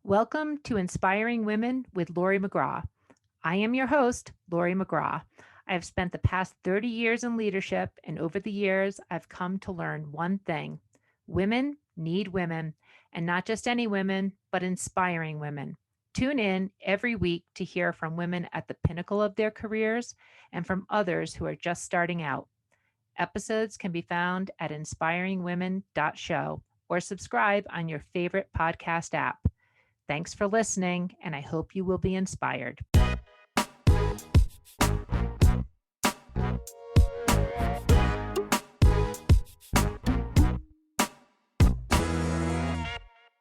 Welcome to Inspiring Women with Laurie McGraw. I am your host, Laurie McGraw. I have spent the past 30 years in leadership, and over the years, I've come to learn one thing. Women need women, and not just any women, but inspiring women. Tune in every week to hear from women at the pinnacle of their careers and from others who are just starting out. Episodes can be found at inspiringwomen.show or subscribe on your favorite podcast app. Thanks for listening, and I hope you will be inspired.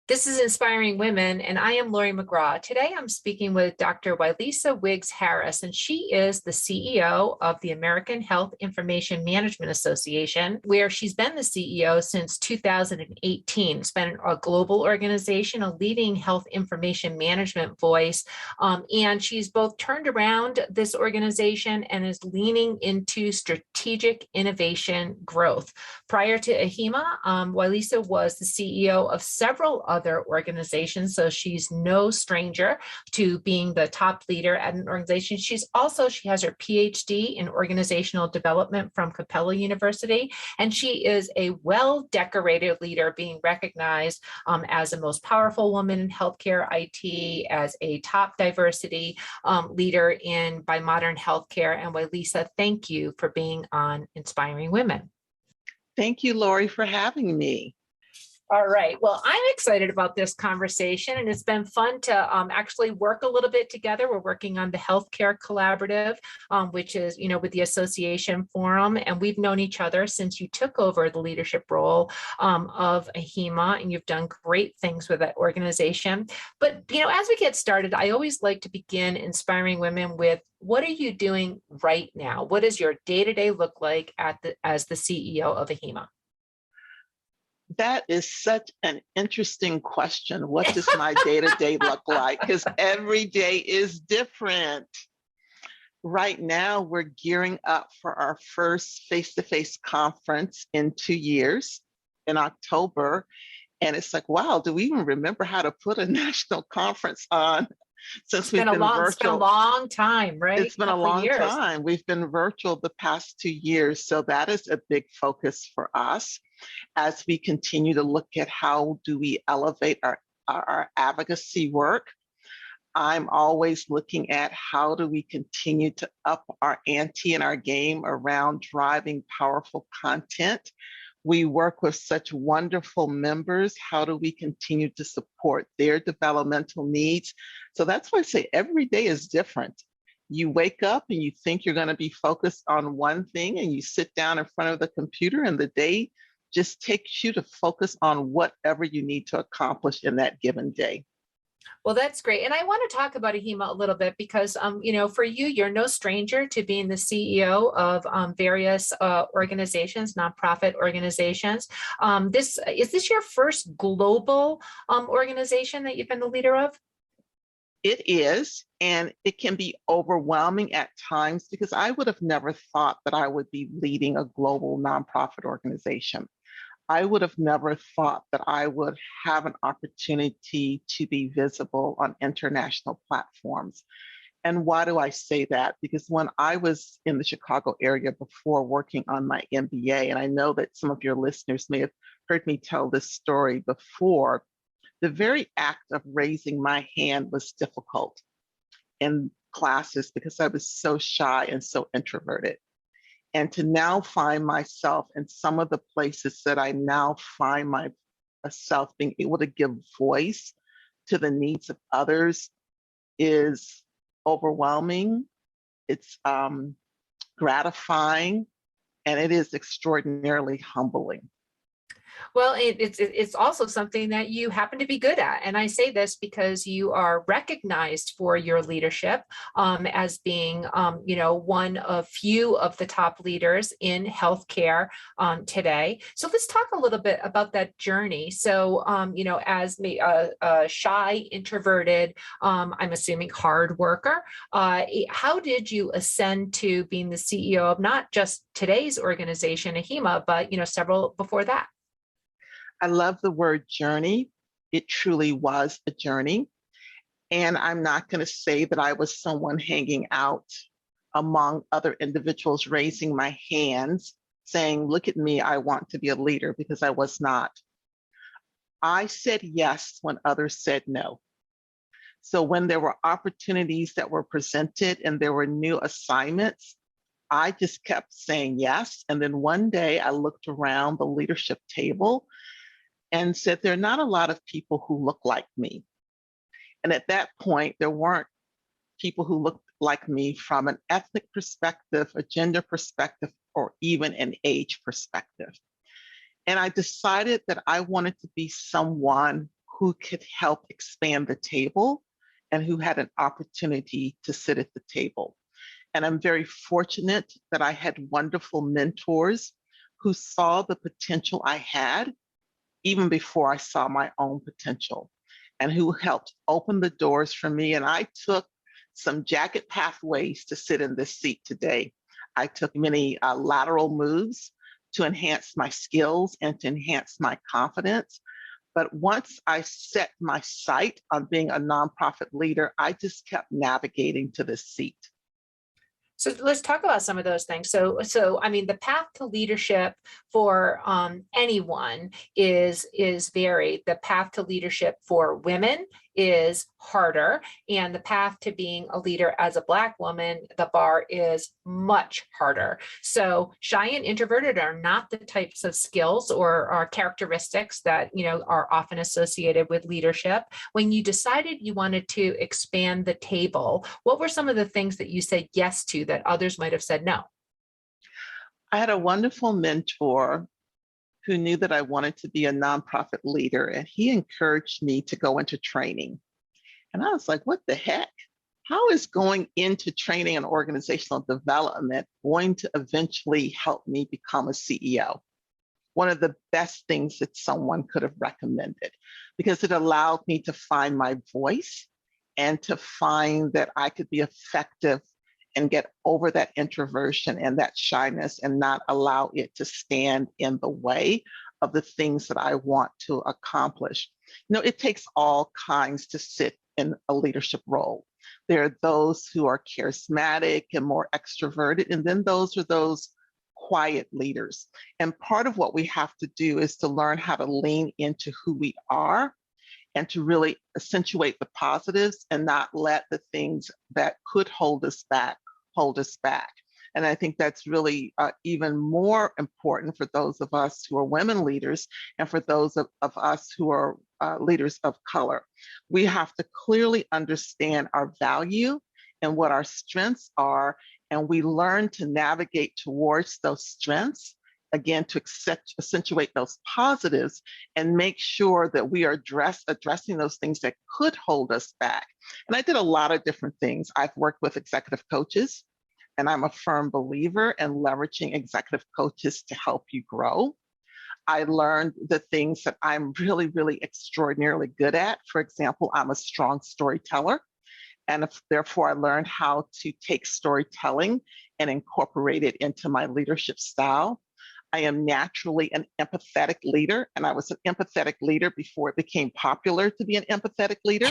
This is Inspiring Women, and I am Laurie McGraw. Today, I'm speaking with Dr. Wylecia Wiggs Harris, and she is the CEO of the American Health Information Management Association, where she's been the CEO since 2018. It's been a global organization, a leading health information management voice, and she's both turned around this organization and is leaning into strategic innovation growth. Prior to AHIMA, Wylecia was the CEO of several other organizations, so she's no stranger to being the top leader at an organization. She has her PhD in organizational development from Capella University, and she is a well-decorated leader, being recognized as the most powerful woman in healthcare IT, as a top diversity leader by Modern Healthcare. And Wylecia, thank you for being on Inspiring Women. Thank you, Laurie, for having me. All right. Well, I'm excited about this conversation, and it's been fun to actually work a little bit together. We're working on the Healthcare Collaborative, which is, with the association forum, and we've known each other since you took over the leadership role of AHIMA, and you've done great things with that organization. But, as we get started, I always like to begin Inspiring Women with, what are you doing right now? What does your day-to-day look like as the CEO of AHIMA? That is such an interesting question. What does my day-to-day look like? Because every day is different. Right now, we're gearing up for our first face-to-face conference in 2 years in October. And it's like, wow, do we even remember how to put a national conference on? Since we've been virtual. It's been a long time, right? It's been a long time. We've been virtual the past 2 years. So that is a big focus for us as we continue to look at how do we elevate our advocacy work. I'm always looking at how do we continue to up our ante and our game around driving powerful content. We work with such wonderful members. How do we continue to support their developmental needs? So that's why I say every day is different. You wake up and you think you're going to be focused on one thing, and you sit down in front of the computer, and the day just takes you to focus on whatever you need to accomplish in that given day. Well, that's great. And I want to talk about AHIMA a little bit because, for you, you're no stranger to being the CEO of various organizations, nonprofit organizations. Is this your first global organization that you've been the leader of? It is, and it can be overwhelming at times because I would have never thought that I would be leading a global nonprofit organization. I would have never thought that I would have an opportunity to be visible on international platforms. And why do I say that? Because when I was in the Chicago area before working on my MBA, and I know that some of your listeners may have heard me tell this story before, the very act of raising my hand was difficult in classes because I was so shy and so introverted. And to now find myself in some of the places that I now find myself being able to give voice to the needs of others is overwhelming. It's gratifying, and it is extraordinarily humbling. Well, it's also something that you happen to be good at. And I say this because you are recognized for your leadership as being, one of few of the top leaders in healthcare today. So let's talk a little bit about that journey. So, as a shy, introverted, I'm assuming hard worker, how did you ascend to being the CEO of not just today's organization, AHIMA, but, several before that? I love the word journey it truly was a journey. And I'm not going to say that I was someone hanging out among other individuals, raising my hands, saying, look at me, I want to be a leader, because I was not. I said yes when others said no. So when there were opportunities that were presented and there were new assignments, I just kept saying yes. And then one day I looked around the leadership table and said, there are not a lot of people who look like me. And at that point, there weren't people who looked like me from an ethnic perspective, a gender perspective, or even an age perspective. And I decided that I wanted to be someone who could help expand the table and who had an opportunity to sit at the table. And I'm very fortunate that I had wonderful mentors who saw the potential I had even before I saw my own potential, and who helped open the doors for me. And I took some jagged pathways to sit in this seat today. I took many lateral moves to enhance my skills and to enhance my confidence. But once I set my sight on being a nonprofit leader, I just kept navigating to this seat. So let's talk about some of those things. So I mean, the path to leadership for anyone is varied. The path to leadership for women is harder, and the path to being a leader as a Black woman, the bar is much harder. So shy and introverted are not the types of skills or characteristics that are often associated with leadership. When you decided you wanted to expand the table, what were some of the things that you said yes to that others might have said no? I had a wonderful mentor who knew that I wanted to be a nonprofit leader, and he encouraged me to go into training. And I was like, what the heck? How is going into training and organizational development going to eventually help me become a CEO? One of the best things that someone could have recommended, because it allowed me to find my voice and to find that I could be effective and get over that introversion and that shyness and not allow it to stand in the way of the things that I want to accomplish. It takes all kinds to sit in a leadership role. There are those who are charismatic and more extroverted, and then those are those quiet leaders. And part of what we have to do is to learn how to lean into who we are and to really accentuate the positives and not let the things that could hold us back. And I think that's really even more important for those of us who are women leaders and for those of us who are leaders of color. We have to clearly understand our value and what our strengths are, and we learn to navigate towards those strengths, again, to accentuate those positives and make sure that we are addressing those things that could hold us back. And I did a lot of different things. I've worked with executive coaches, and I'm a firm believer in leveraging executive coaches to help you grow. I learned the things that I'm really, really extraordinarily good at. For example, I'm a strong storyteller. And therefore, I learned how to take storytelling and incorporate it into my leadership style. I am naturally an empathetic leader, and I was an empathetic leader before it became popular to be an empathetic leader.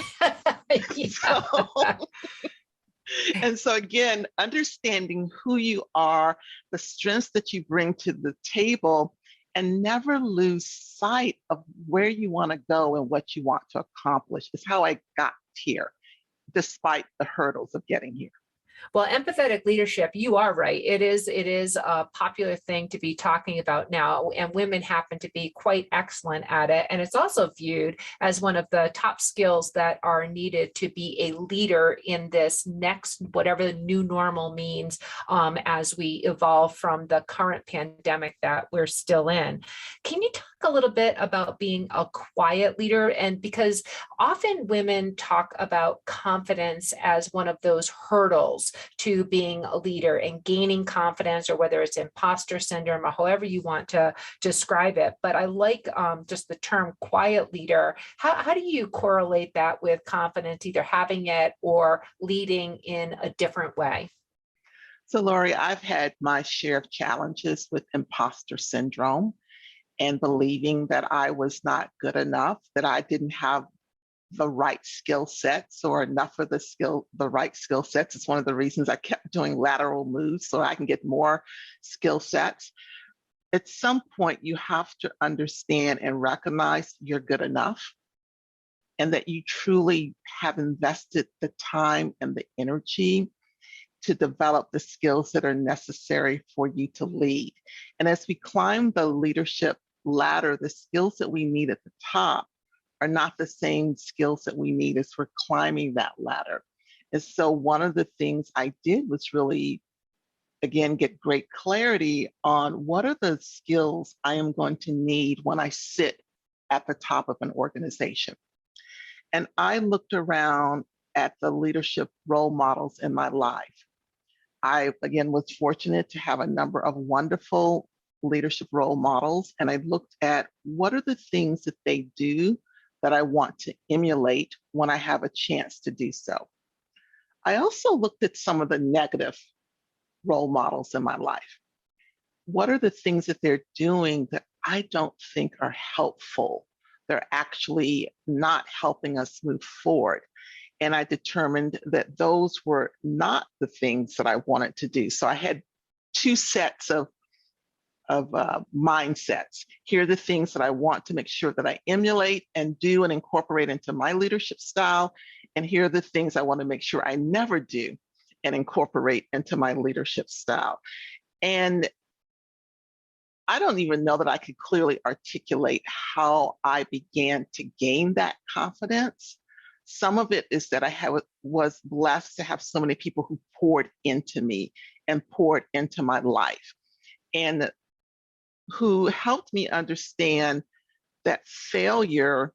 So again, understanding who you are, the strengths that you bring to the table, and never lose sight of where you want to go and what you want to accomplish is how I got here, despite the hurdles of getting here. Well, empathetic leadership, you are right. It is a popular thing to be talking about now, and women happen to be quite excellent at it. And it's also viewed as one of the top skills that are needed to be a leader in this next, whatever the new normal means, as we evolve from the current pandemic that we're still in. Can you talk a little bit about being a quiet leader? And because often women talk about confidence as one of those hurdles to being a leader and gaining confidence, or whether it's imposter syndrome or however you want to describe it. But I like just the term quiet leader. How do you correlate that with confidence, either having it or leading in a different way? So Laurie, I've had my share of challenges with imposter syndrome. and believing that I was not good enough, that I didn't have the right skill sets or enough of the right skill sets. It's one of the reasons I kept doing lateral moves so I can get more skill sets. At some point, you have to understand and recognize you're good enough and that you truly have invested the time and the energy to develop the skills that are necessary for you to lead. And as we climb the leadership ladder, the skills that we need at the top are not the same skills that we need as we're climbing that ladder. And so one of the things I did was really, again, get great clarity on what are the skills I am going to need when I sit at the top of an organization. And I looked around at the leadership role models in my life. I, again, was fortunate to have a number of wonderful leadership role models. And I looked at what are the things that they do that I want to emulate when I have a chance to do so. I also looked at some of the negative role models in my life. What are the things that they're doing that I don't think are helpful? They're actually not helping us move forward. And I determined that those were not the things that I wanted to do. So I had two sets of mindsets. Here are the things that I want to make sure that I emulate and do and incorporate into my leadership style. And here are the things I want to make sure I never do and incorporate into my leadership style. And I don't even know that I could clearly articulate how I began to gain that confidence. Some of it is that was blessed to have so many people who poured into me and poured into my life, and who helped me understand that failure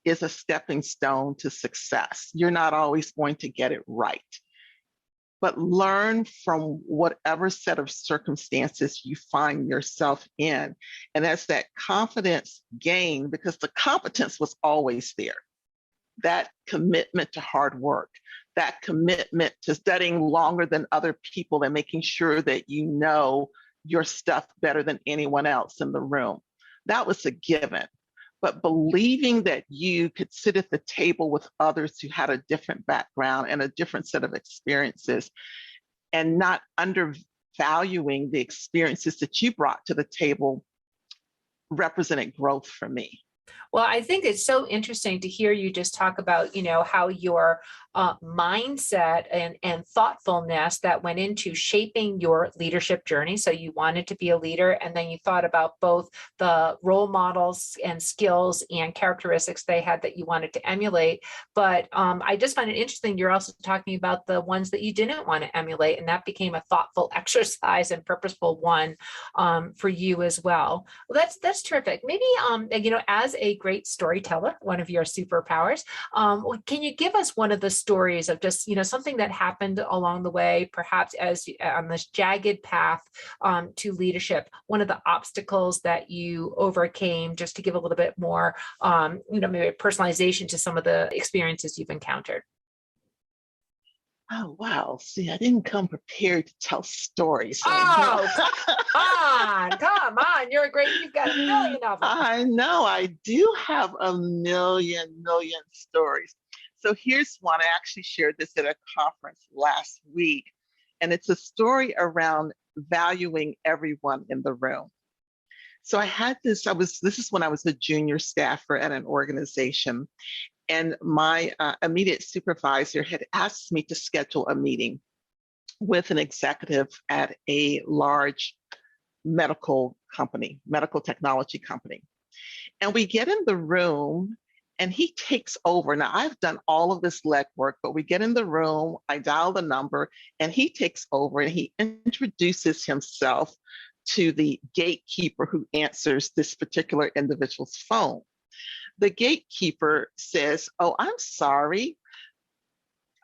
is a stepping stone to success. You're not always going to get it right, but learn from whatever set of circumstances you find yourself in. And as that confidence gained, because the competence was always there, that commitment to hard work, that commitment to studying longer than other people and making sure that you know your stuff better than anyone else in the room. That was a given. But believing that you could sit at the table with others who had a different background and a different set of experiences, and not undervaluing the experiences that you brought to the table, represented growth for me. Well, I think it's so interesting to hear you just talk about, how your mindset and thoughtfulness that went into shaping your leadership journey. So you wanted to be a leader, and then you thought about both the role models and skills and characteristics they had that you wanted to emulate. But I just find it interesting. You're also talking about the ones that you didn't want to emulate, and that became a thoughtful exercise and purposeful one for you as well. Well, that's terrific. Maybe, as a great storyteller, one of your superpowers, can you give us one of the stories of just, something that happened along the way, perhaps as on this jagged path to leadership, one of the obstacles that you overcame, just to give a little bit more, maybe personalization to some of the experiences you've encountered? Oh, wow. See, I didn't come prepared to tell stories. So Oh, come on. You've got a million of them. I know I do have a million stories. So here's one. I actually shared this at a conference last week, and it's a story around valuing everyone in the room. So I had this is when I was a junior staffer at an organization, and my immediate supervisor had asked me to schedule a meeting with an executive at a large medical technology company. And we get in the room and he takes over. Now, I've done all of this legwork, but we get in the room, I dial the number, and he takes over and he introduces himself to the gatekeeper who answers this particular individual's phone. The gatekeeper says, "Oh, I'm sorry,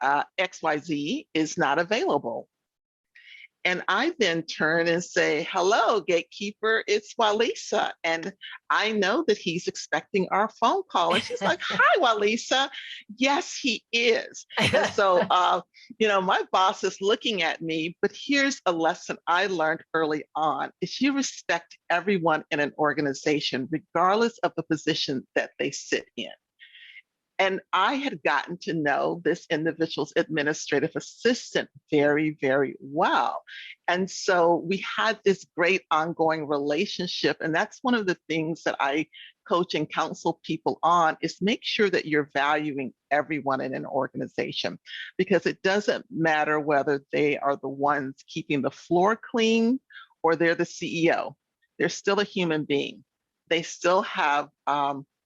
XYZ is not available." And I then turn and say, hello, gatekeeper, it's Wylecia. And I know that he's expecting our phone call. And she's like, hi, Wylecia. Yes, he is. And so, my boss is looking at me, but here's a lesson I learned early on is you respect everyone in an organization, regardless of the position that they sit in. And I had gotten to know this individual's administrative assistant very, very well. And so we had this great ongoing relationship. And that's one of the things that I coach and counsel people on is make sure that you're valuing everyone in an organization, because it doesn't matter whether they are the ones keeping the floor clean or they're the CEO. They're still a human being. They still have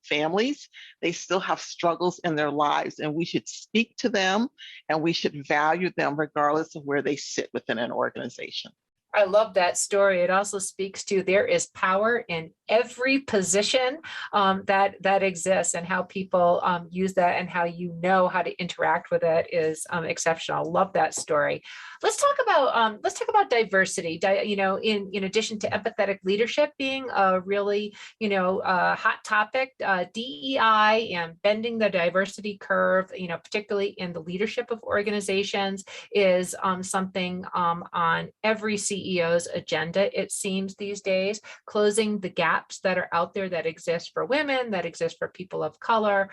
families, they still have struggles in their lives, and we should speak to them and we should value them regardless of where they sit within an organization. I love that story. It also speaks to there is power in every position that exists, and how people use that and how you know how to interact with it is exceptional. Love that story. Let's talk about diversity. In addition to empathetic leadership being a really hot topic, DEI and bending the diversity curve, particularly in the leadership of organizations, is something on every CEO's agenda, it seems these days. Closing the gaps that are out there that exist for women, that exist for people of color.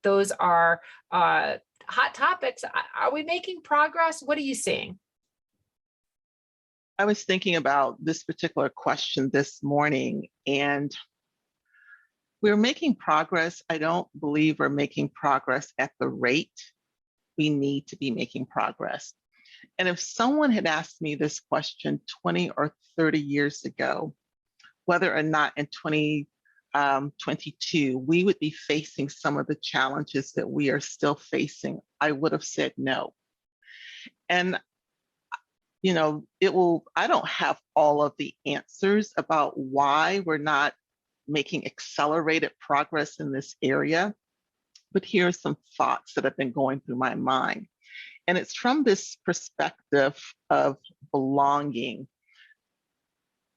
Those are hot topics. Are we making progress? What are you seeing? I was thinking about this particular question this morning, and we're making progress. I don't believe we're making progress at the rate we need to be making progress. And if someone had asked me this question 20 or 30 years ago, whether or not in 2022 we would be facing some of the challenges that we are still facing, I would have said no. And I don't have all of the answers about why we're not making accelerated progress in this area, but here are some thoughts that have been going through my mind. And it's from this perspective of belonging.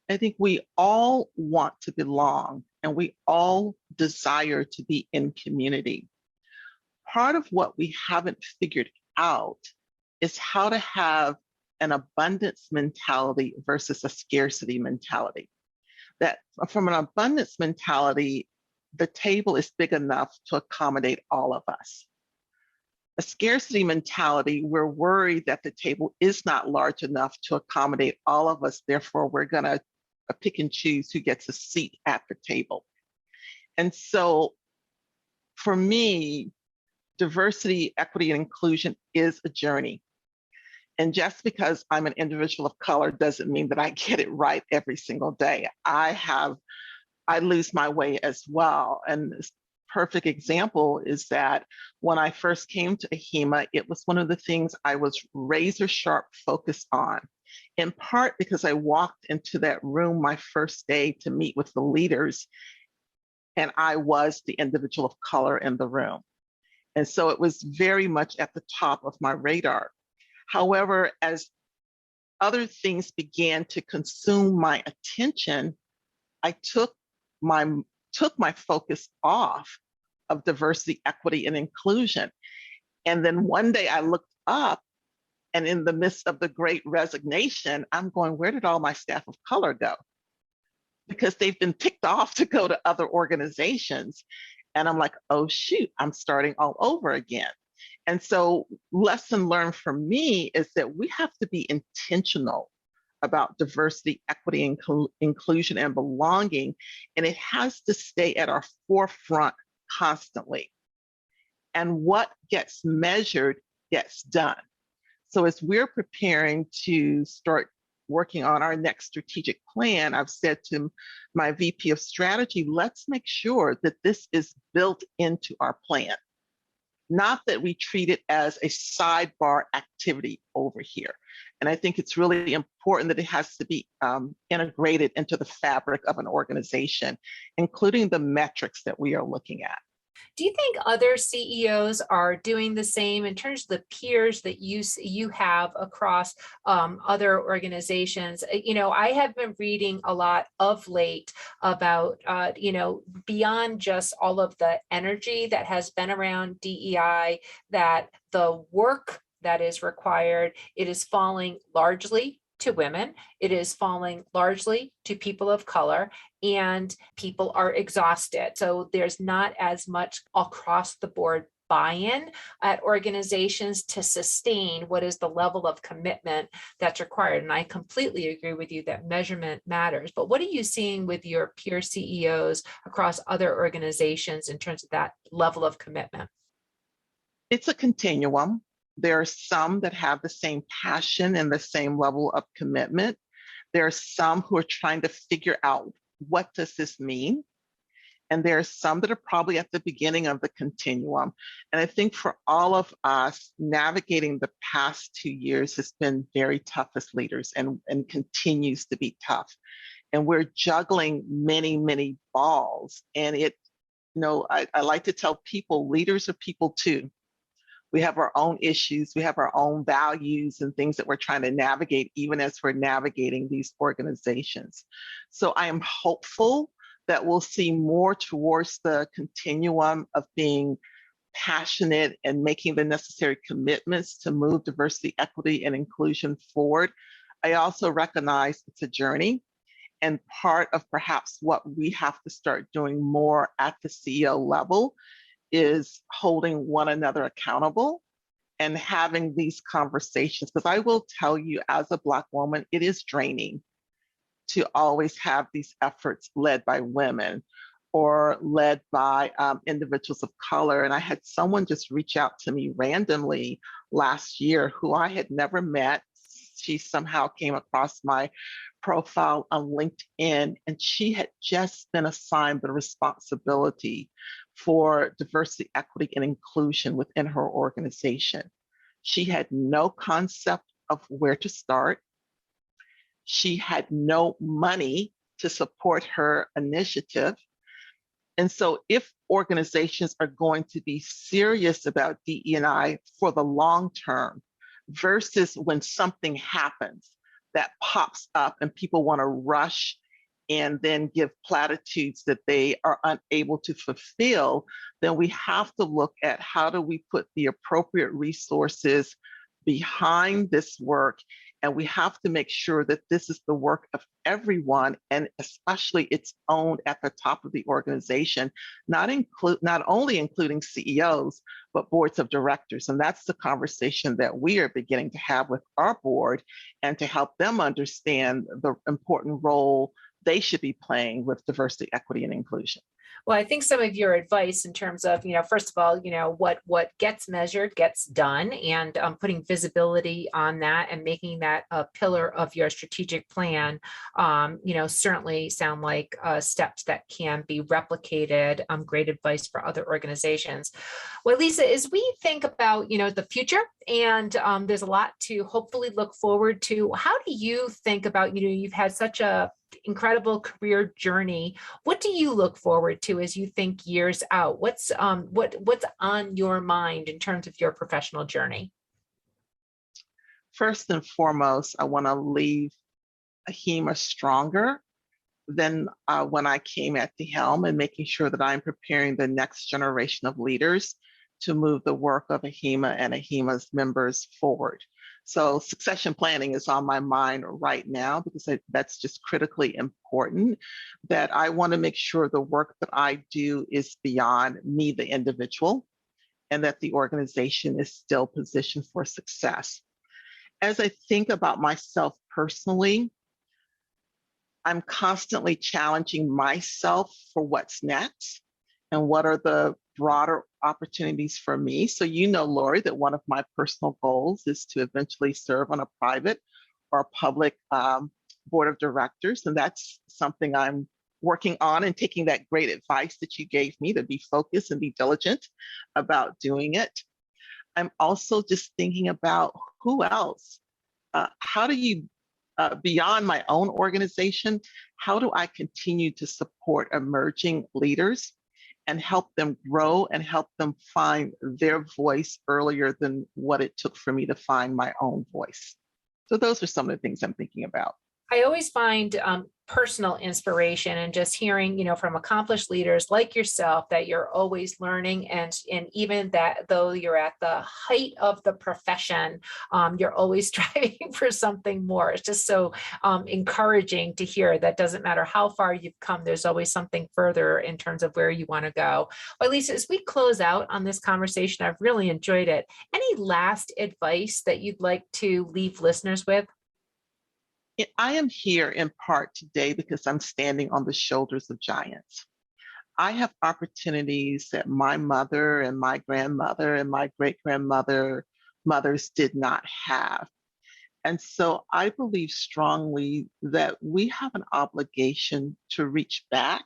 I think we all want to belong and we all desire to be in community. Part of what we haven't figured out is how to have an abundance mentality versus a scarcity mentality. That from an abundance mentality, the table is big enough to accommodate all of us. A scarcity mentality, we're worried that the table is not large enough to accommodate all of us. Therefore, we're going to pick and choose who gets a seat at the table. And so for me, diversity, equity, and inclusion is a journey. And just because I'm an individual of color doesn't mean that I get it right every single day. I lose my way as well. And this perfect example is that when I first came to AHIMA, it was one of the things I was razor sharp focused on, in part because I walked into that room my first day to meet with the leaders, and I was the individual of color in the room. And so it was very much at the top of my radar. However, as other things began to consume my attention, I took my focus off of diversity, equity, and inclusion. And then one day I looked up, and in the midst of the great resignation, I'm going, where did all my staff of color go? Because they've been picked off to go to other organizations. And I'm like, oh, shoot, I'm starting all over again. And so lesson learned for me is that we have to be intentional about diversity, equity, inclusion, and belonging. And it has to stay at our forefront constantly. And what gets measured gets done. So as we're preparing to start working on our next strategic plan, I've said to my VP of strategy, let's make sure that this is built into our plan. Not that we treat it as a sidebar activity over here. And I think it's really important that it has to be integrated into the fabric of an organization, including the metrics that we are looking at. Do you think other CEOs are doing the same in terms of the peers that you have across other organizations? I have been reading a lot of late about beyond just all of the energy that has been around DEI, that the work that is required, it is falling largely to women. It is falling largely to people of color, and people are exhausted. So there's not as much across the board buy-in at organizations to sustain what is the level of commitment that's required. And I completely agree with you that measurement matters. But what are you seeing with your peer CEOs across other organizations in terms of that level of commitment? It's a continuum. There are some that have the same passion and the same level of commitment. There are some who are trying to figure out, what does this mean? And there are some that are probably at the beginning of the continuum. And I think for all of us, navigating the past 2 years has been very tough as leaders, and continues to be tough. And we're juggling many, many balls. And I like to tell people, leaders are people too. We have our own issues, we have our own values and things that we're trying to navigate, even as we're navigating these organizations. So I am hopeful that we'll see more towards the continuum of being passionate and making the necessary commitments to move diversity, equity, and inclusion forward. I also recognize it's a journey, and part of perhaps what we have to start doing more at the CEO level is holding one another accountable and having these conversations. Because I will tell you, as a Black woman, it is draining to always have these efforts led by women or led by individuals of color. And I had someone just reach out to me randomly last year who I had never met. She somehow came across my profile on LinkedIn, and she had just been assigned the responsibility for diversity, equity, and inclusion within her organization. She had no concept of where to start. She had no money to support her initiative. And so if organizations are going to be serious about DE&I for the long term, versus when something happens that pops up and people want to rush and then give platitudes that they are unable to fulfill, then we have to look at, how do we put the appropriate resources behind this work? And we have to make sure that this is the work of everyone, and especially it's owned at the top of the organization, not only including CEOs, but boards of directors. And that's the conversation that we are beginning to have with our board, and to help them understand the important role they should be playing with diversity, equity, and inclusion. Well, I think some of your advice in terms of, first of all, what gets measured gets done, and putting visibility on that and making that a pillar of your strategic plan, certainly sound like steps that can be replicated. Great advice for other organizations. Well, Lisa, as we think about, the future, and there's a lot to hopefully look forward to, how do you think about, you've had such a incredible career journey. What do you look forward to as you think years out? What's on your mind in terms of your professional journey? First and foremost, I want to leave AHIMA stronger than when I came at the helm, and making sure that I'm preparing the next generation of leaders to move the work of AHIMA and AHIMA's members forward. So succession planning is on my mind right now, because that's just critically important, that I want to make sure the work that I do is beyond me, the individual, and that the organization is still positioned for success. As I think about myself personally, I'm constantly challenging myself for what's next and what are the broader opportunities for me. So Laurie, that one of my personal goals is to eventually serve on a private or public board of directors. And that's something I'm working on, and taking that great advice that you gave me to be focused and be diligent about doing it. I'm also just thinking about who else. How do you, beyond my own organization, how do I continue to support emerging leaders and help them grow and help them find their voice earlier than what it took for me to find my own voice. So those are some of the things I'm thinking about. I always find personal inspiration and just hearing, from accomplished leaders like yourself that you're always learning, and even that though you're at the height of the profession, you're always striving for something more. It's just so encouraging to hear that doesn't matter how far you've come, there's always something further in terms of where you want to go. Wylecia, as we close out on this conversation, I've really enjoyed it. Any last advice that you'd like to leave listeners with? I am here in part today because I'm standing on the shoulders of giants. I have opportunities that my mother and my grandmother and my mothers did not have. And so I believe strongly that we have an obligation to reach back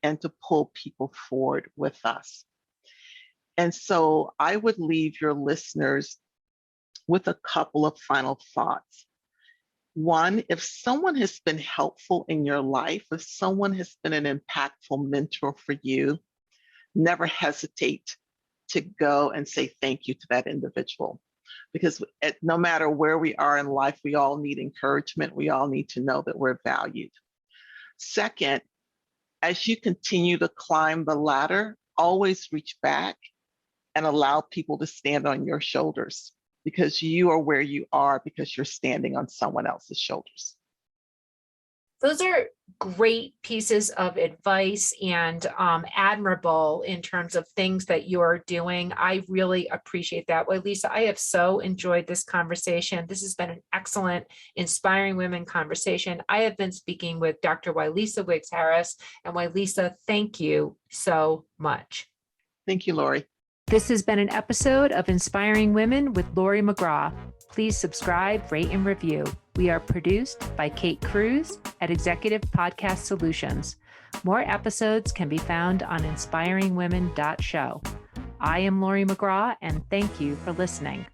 and to pull people forward with us. And so I would leave your listeners with a couple of final thoughts. One, if someone has been helpful in your life, if someone has been an impactful mentor for you, never hesitate to go and say thank you to that individual. Because no matter where we are in life, we all need encouragement. We all need to know that we're valued. Second, as you continue to climb the ladder, always reach back and allow people to stand on your shoulders, because you are where you are because you're standing on someone else's shoulders. Those are great pieces of advice and admirable in terms of things that you're doing. I really appreciate that. Wylecia, I have so enjoyed this conversation. This has been an excellent Inspiring Women conversation. I have been speaking with Dr. Wylecia Wiggs Harris. And Wylecia, thank you so much. Thank you, Laurie. This has been an episode of Inspiring Women with Laurie McGraw. Please subscribe, rate, and review. We are produced by Kate Cruz at Executive Podcast Solutions. More episodes can be found on inspiringwomen.show. I am Laurie McGraw, and thank you for listening.